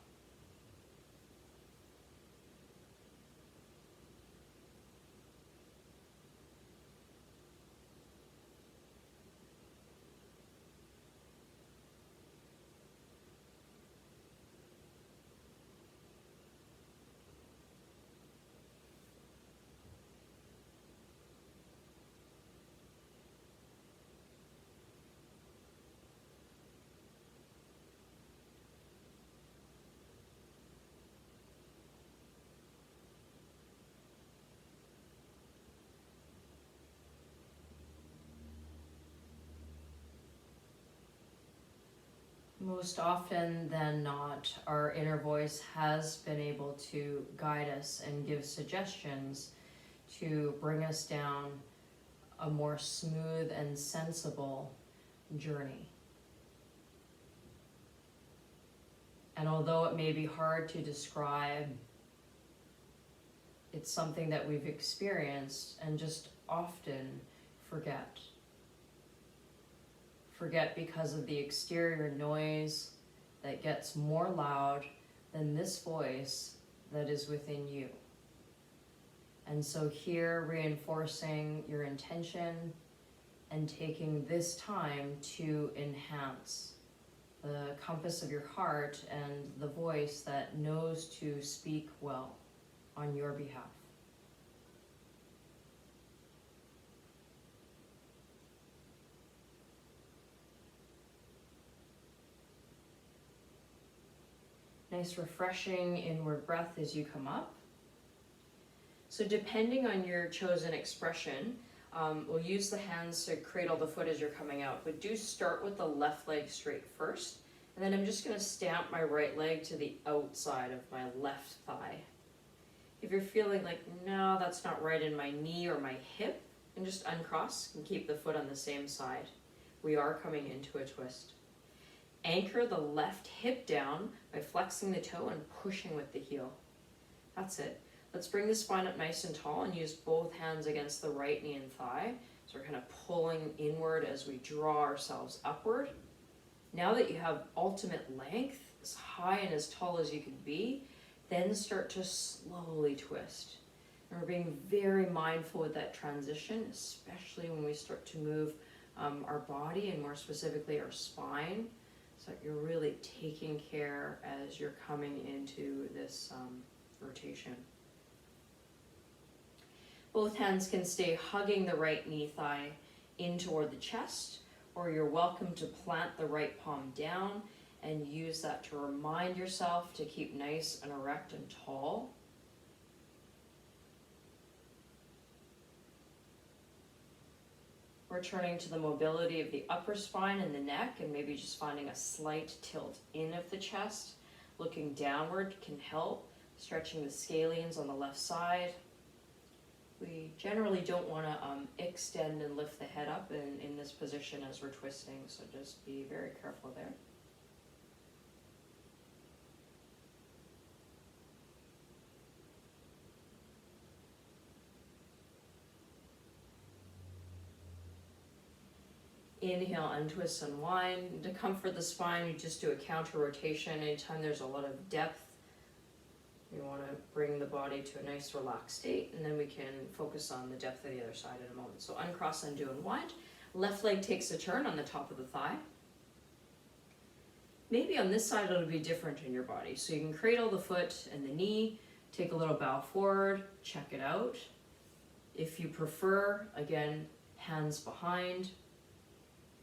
Most often than not, our inner voice has been able to guide us and give suggestions to bring us down a more smooth and sensible journey. And although it may be hard to describe, it's something that we've experienced and just often forget. Forget because of the exterior noise that gets more loud than this voice that is within you. And so here, reinforcing your intention and taking this time to enhance the compass of your heart and the voice that knows to speak well on your behalf. Nice refreshing inward breath as you come up. So depending on your chosen expression, we'll use the hands to cradle the foot as you're coming out, but do start with the left leg straight first, and then I'm just going to stamp my right leg to the outside of my left thigh. If you're feeling like, no, that's not right in my knee or my hip, and just uncross and keep the foot on the same side. We are coming into a twist. Anchor the left hip down by flexing the toe and pushing with the heel. That's it. Let's bring the spine up nice and tall and use both hands against the right knee and thigh. So we're kind of pulling inward as we draw ourselves upward. Now that you have ultimate length, as high and as tall as you can be, then start to slowly twist. And we're being very mindful with that transition, especially when we start to move our body and more specifically our spine. So you're really taking care as you're coming into this rotation. Both hands can stay hugging the right knee thigh in toward the chest, or you're welcome to plant the right palm down and use that to remind yourself to keep nice and erect and tall. Returning to the mobility of the upper spine and the neck, and maybe just finding a slight tilt in of the chest. Looking downward can help, stretching the scalenes on the left side. We generally don't want to extend and lift the head up in this position as we're twisting, so just be very careful there. Inhale, untwist, unwind. To comfort the spine, you just do a counter rotation. Anytime there's a lot of depth, you want to bring the body to a nice relaxed state, and then we can focus on the depth of the other side in a moment. So uncross, undo, unwind. Left leg takes a turn on the top of the thigh. Maybe on this side it'll be different in your body. So you can cradle the foot and the knee, take a little bow forward, check it out. If you prefer, again, hands behind,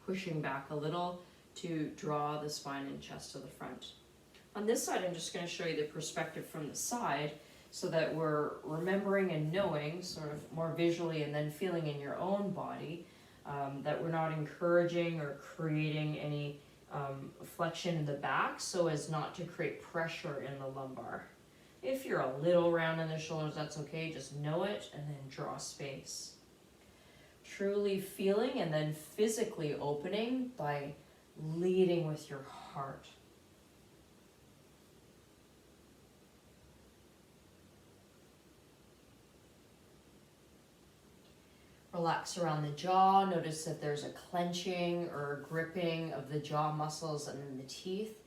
pushing back a little to draw the spine and chest to the front. On this side, I'm just going to show you the perspective from the side so that we're remembering and knowing sort of more visually and then feeling in your own body that we're not encouraging or creating any flexion in the back so as not to create pressure in the lumbar. If you're a little round in the shoulders, that's okay. Just know it and then draw space. Truly feeling and then physically opening by leading with your heart. Relax around the jaw. Notice if there's a clenching or a gripping of the jaw muscles and then the teeth.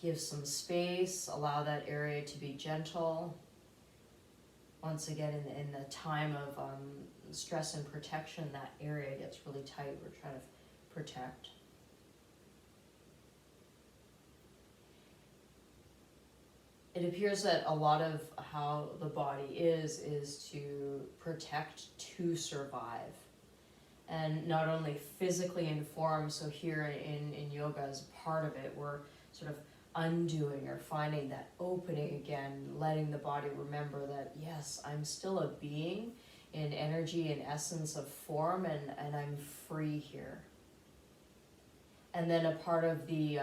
Give some space. Allow that area to be gentle. Once again, in the time of stress and protection, that area gets really tight. We're trying to protect. It appears that a lot of how the body is to protect, to survive. And not only physically informed, so here in yoga as part of it, we're sort of undoing or finding that opening again, letting the body remember that, yes, I'm still a being in energy and essence of form, and I'm free here. And then a part of the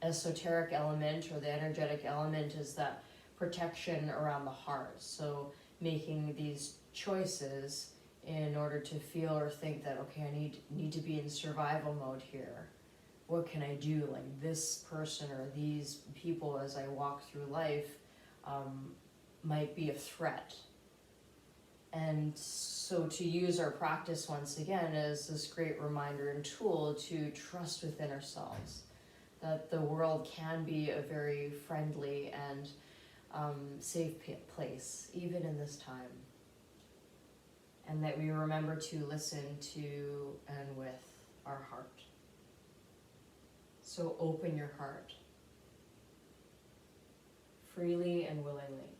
esoteric element or the energetic element is that protection around the heart. So making these choices in order to feel or think that, okay, I need to be in survival mode here. What can I do? Like this person or these people as I walk through life might be a threat. And so to use our practice once again as this great reminder and tool to trust within ourselves. That the world can be a very friendly and safe place, even in this time. And that we remember to listen to and with our heart. So open your heart freely and willingly.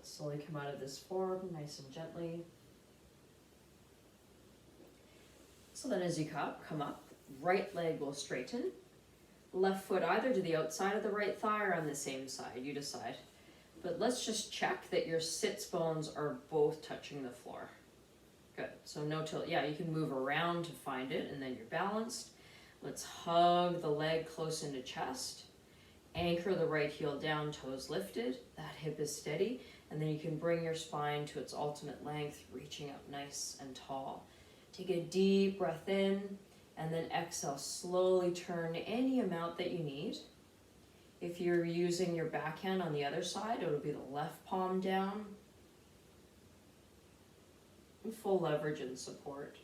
Slowly come out of this form, nice and gently. So then as you come up, right leg will straighten. Left foot either to the outside of the right thigh or on the same side, you decide. But let's just check that your sits bones are both touching the floor. Good, so no tilt. Yeah, you can move around to find it and then you're balanced. Let's hug the leg close into chest. Anchor the right heel down, toes lifted. That hip is steady. And then you can bring your spine to its ultimate length, reaching up nice and tall. Take a deep breath in, and then exhale. Slowly turn any amount that you need. If you're using your backhand on the other side, it'll be the left palm down. And full leverage and support.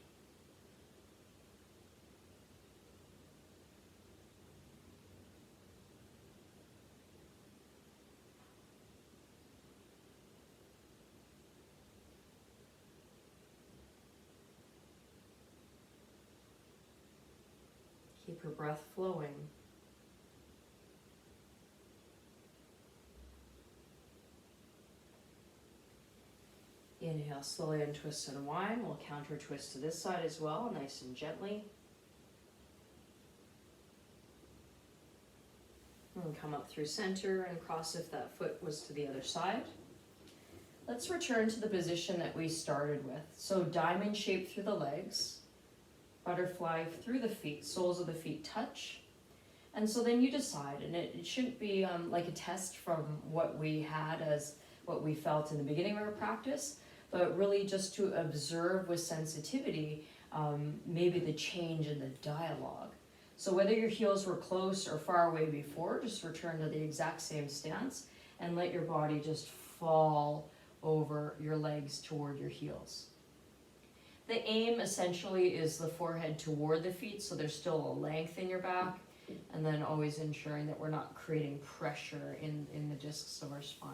Keep your breath flowing. Inhale, slowly untwist and wind. We'll counter twist to this side as well, nice and gently. And come up through center and cross if that foot was to the other side. Let's return to the position that we started with. So diamond shape through the legs. Butterfly through the feet, soles of the feet touch. And so then you decide, and it shouldn't be like a test from what we had as what we felt in the beginning of our practice, but really just to observe with sensitivity maybe the change in the dialogue. So whether your heels were close or far away before, just return to the exact same stance and let your body just fall over your legs toward your heels. The aim essentially is the forehead toward the feet, so there's still a length in your back, and then always ensuring that we're not creating pressure in the discs of our spine.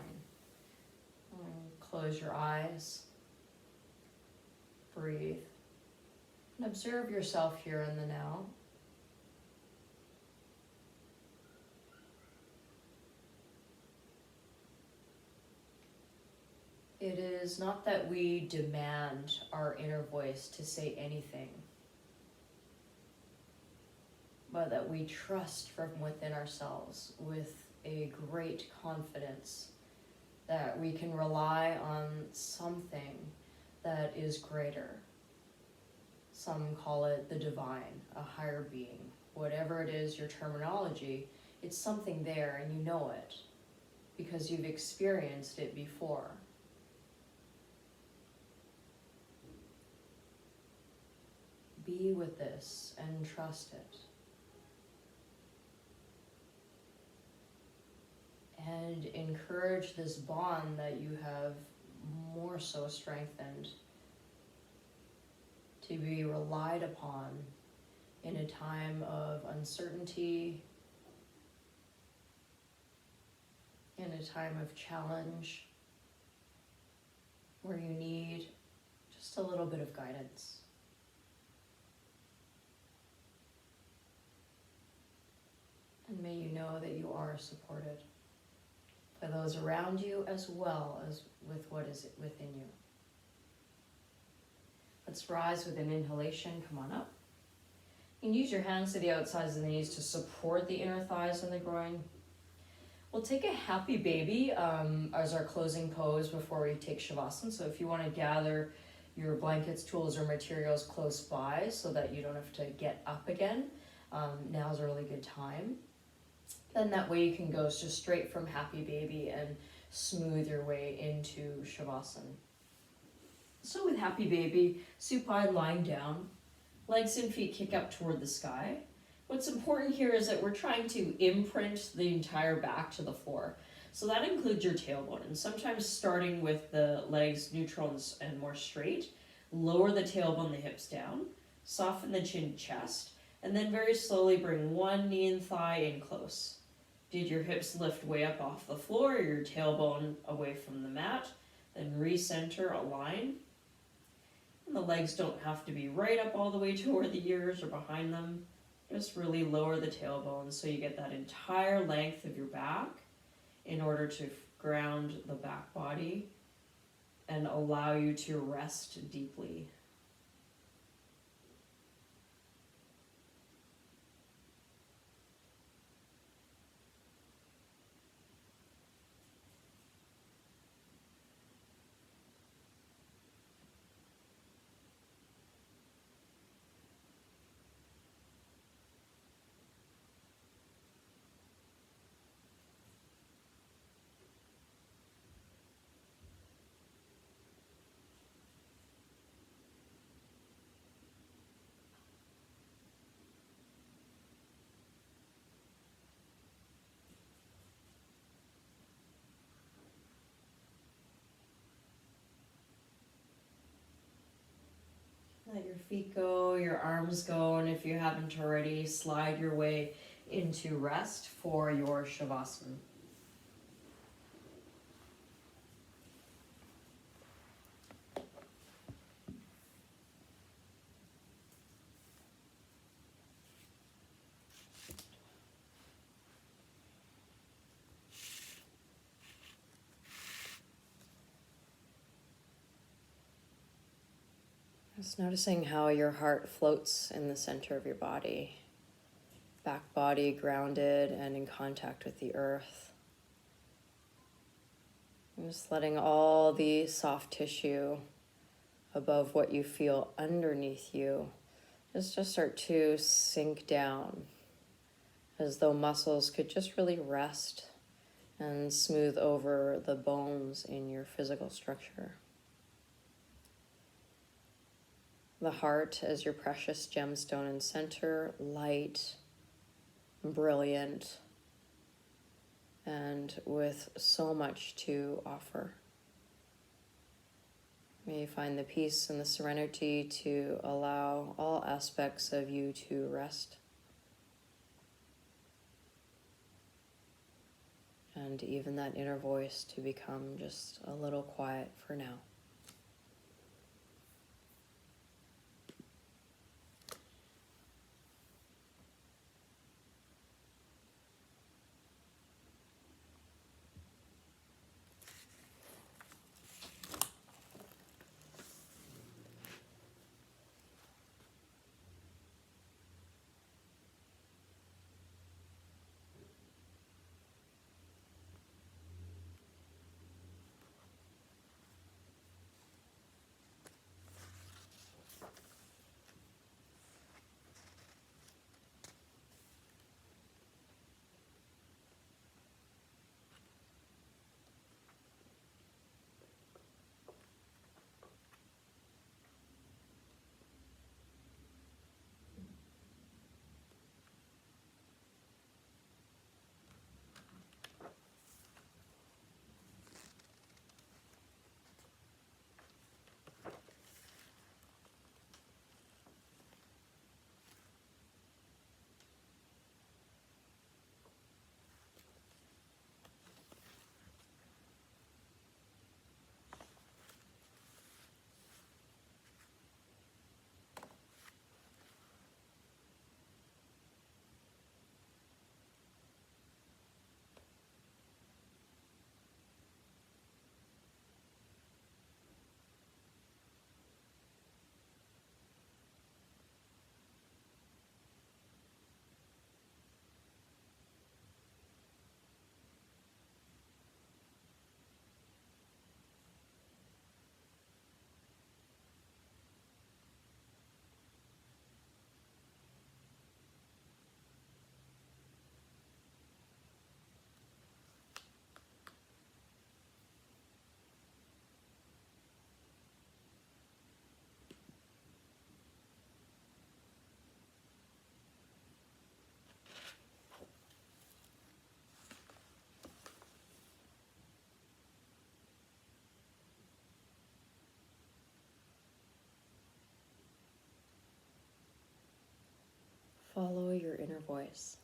Close your eyes. Breathe. And observe yourself here in the now. It is not that we demand our inner voice to say anything, but that we trust from within ourselves with a great confidence that we can rely on something that is greater, Some call it the divine, a higher being. Whatever it is, your terminology, it's something there and you know it because you've experienced it before. Be with this and trust it. And encourage this bond that you have more so strengthened to be relied upon in a time of uncertainty, in a time of challenge, where you need just a little bit of guidance. And may you know that you are supported by those around you as well as with what is within you. Let's rise with an inhalation. Come on up. You can use your hands to the outsides of the knees to support the inner thighs and the groin. We'll take a happy baby as our closing pose before we take Shavasana. So if you want to gather your blankets, tools, or materials close by so that you don't have to get up again, now's a really good time. Then that way you can go just straight from happy baby and smooth your way into Shavasana. So with happy baby, supine lying down, legs and feet kick up toward the sky. What's important here is that we're trying to imprint the entire back to the floor. So that includes your tailbone. And sometimes starting with the legs neutral and more straight, lower the tailbone, the hips down, soften the chin, chest, and then very slowly bring one knee and thigh in close. Did your hips lift way up off the floor or your tailbone away from the mat? Then recenter, align. And the legs don't have to be right up all the way toward the ears or behind them. Just really lower the tailbone so you get that entire length of your back in order to ground the back body and allow you to rest deeply. Let your feet go, your arms go, and if you haven't already, slide your way into rest for your Shavasana. Just noticing how your heart floats in the center of your body. Back body grounded and in contact with the earth. And just letting all the soft tissue above what you feel underneath you just start to sink down, as though muscles could just really rest and smooth over the bones in your physical structure. The heart as your precious gemstone and center, light, brilliant, and with so much to offer. May you find the peace and the serenity to allow all aspects of you to rest. And even that inner voice to become just a little quiet for now. your inner voice,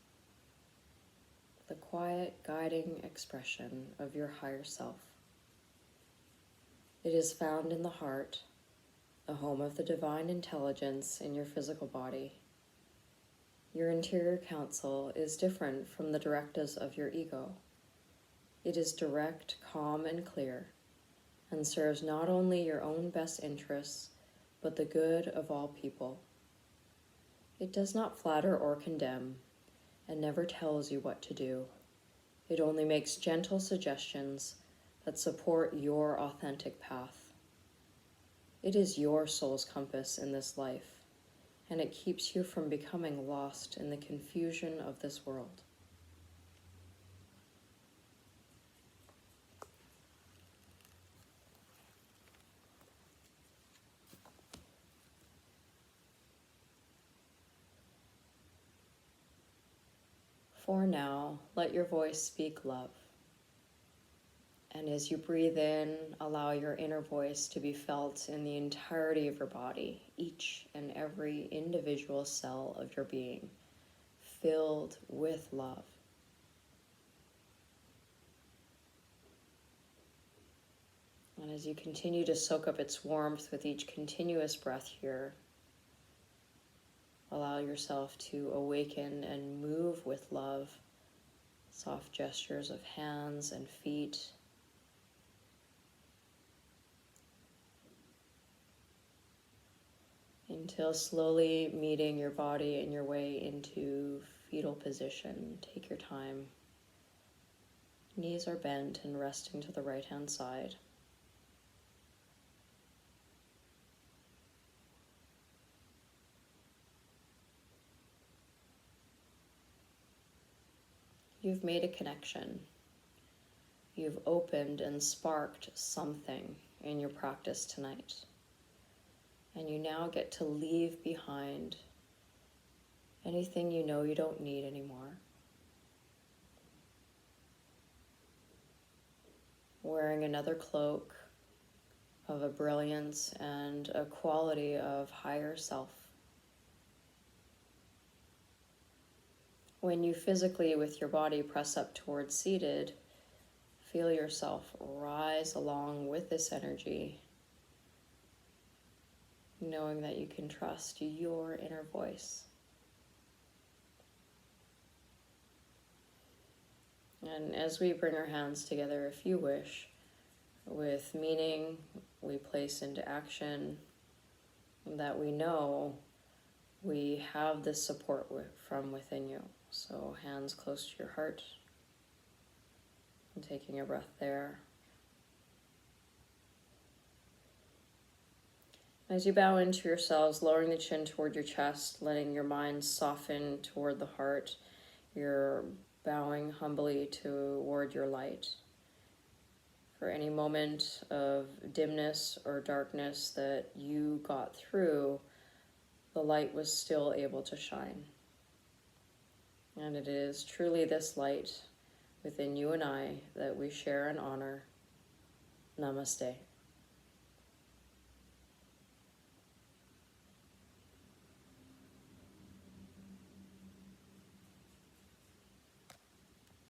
the quiet, guiding expression of your higher self. It is found in the heart, the home of the divine intelligence in your physical body. Your interior counsel is different from the directives of your ego. It is direct, calm, and clear, and serves not only your own best interests, but the good of all people. It does not flatter or condemn, and never tells you what to do. It only makes gentle suggestions that support your authentic path. It is your soul's compass in this life, and it keeps you from becoming lost in the confusion of this world. For now, let your voice speak love. And as you breathe in, allow your inner voice to be felt in the entirety of your body, each and every individual cell of your being, filled with love. And as you continue to soak up its warmth with each continuous breath here, allow yourself to awaken and move with love, soft gestures of hands and feet, until slowly meeting your body and your way into fetal position. Take your time. Knees are bent and resting to the right-hand side. You've made a connection. You've opened and sparked something in your practice tonight. And you now get to leave behind anything you know you don't need anymore. Wearing another cloak of a brilliance and a quality of higher self. When you physically, with your body, press up towards seated, feel yourself rise along with this energy, knowing that you can trust your inner voice. And as we bring our hands together, if you wish, with meaning we place into action, that we know we have this support from within you. So hands close to your heart, and taking a breath there. As you bow into yourselves, lowering the chin toward your chest, letting your mind soften toward the heart, you're bowing humbly toward your light. For any moment of dimness or darkness that you got through, the light was still able to shine. And it is truly this light within you and I that we share and honor. Namaste.